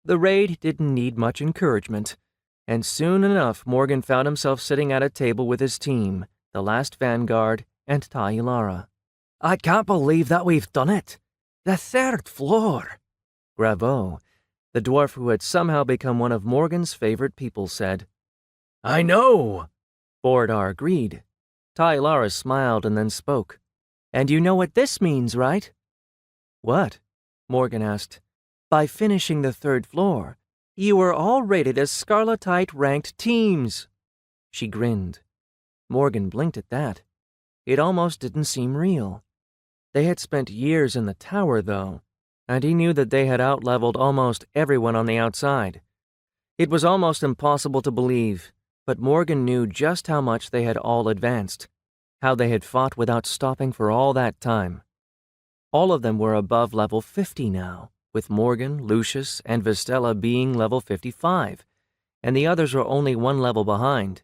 The raid didn't need much encouragement, and soon enough Morgan found himself sitting at a table with his team, the last Vanguard, and Tailara. I can't believe that we've done it. The third floor. Graveau, the dwarf who had somehow become one of Morgan's favorite people, said. I know, Borodar agreed. Tailara smiled and then spoke. And you know what this means, right? What? Morgan asked. By finishing the third floor, you were all rated as Scarletite-ranked teams. She grinned. Morgan blinked at that. It almost didn't seem real. They had spent years in the tower, though, and he knew that they had outleveled almost everyone on the outside. It was almost impossible to believe, but Morgan knew just how much they had all advanced, how they had fought without stopping for all that time. All of them were above level 50 now, with Morgan, Lucius, and Vistella being level 55, and the others were only one level behind.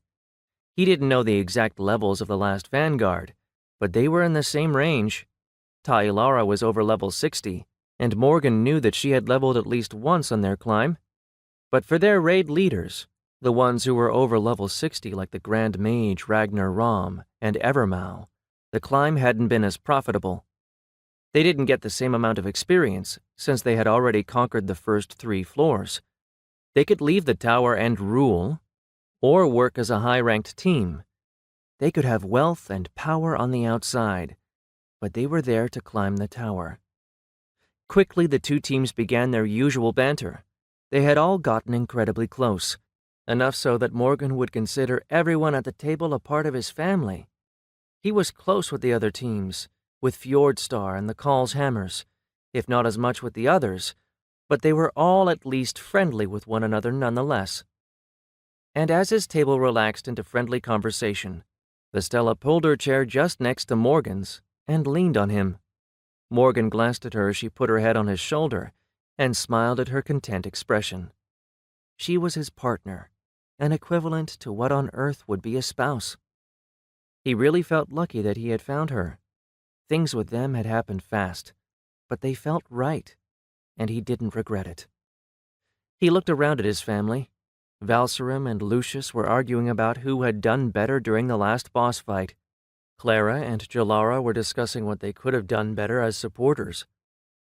He didn't know the exact levels of the last Vanguard, but they were in the same range. Tailara was over level 60, and Morgan knew that she had leveled at least once on their climb. But for their raid leaders, the ones who were over level 60 like the Grand Mage Ragnar Rom and Evermau, the climb hadn't been as profitable. They didn't get the same amount of experience, since they had already conquered the first 3 floors. They could leave the tower and rule, or work as a high-ranked team. They could have wealth and power on the outside, but they were there to climb the tower. Quickly, the 2 teams began their usual banter. They had all gotten incredibly close, enough so that Morgan would consider everyone at the table a part of his family. He was close with the other teams, with Fjordstar and the Call's Hammers, if not as much with the others, but they were all at least friendly with one another nonetheless. And as his table relaxed into friendly conversation, Vistella pulled her chair just next to Morgan's and leaned on him. Morgan glanced at her as she put her head on his shoulder and smiled at her content expression. She was his partner, an equivalent to what on earth would be a spouse. He really felt lucky that he had found her. Things with them had happened fast, but they felt right, and he didn't regret it. He looked around at his family. Valserim and Lucius were arguing about who had done better during the last boss fight. Clara and Jalara were discussing what they could have done better as supporters.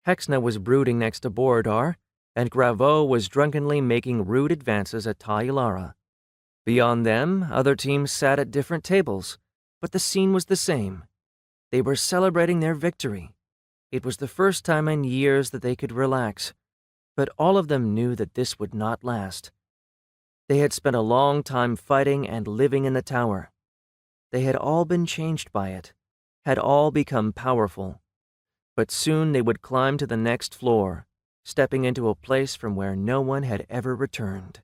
Hexna was brooding next to Borodar, and Graveau was drunkenly making rude advances at Tailara. Beyond them, other teams sat at different tables, but the scene was the same. They were celebrating their victory. It was the first time in years that they could relax, but all of them knew that this would not last. They had spent a long time fighting and living in the tower. They had all been changed by it, had all become powerful. But soon they would climb to the next floor, stepping into a place from where no one had ever returned.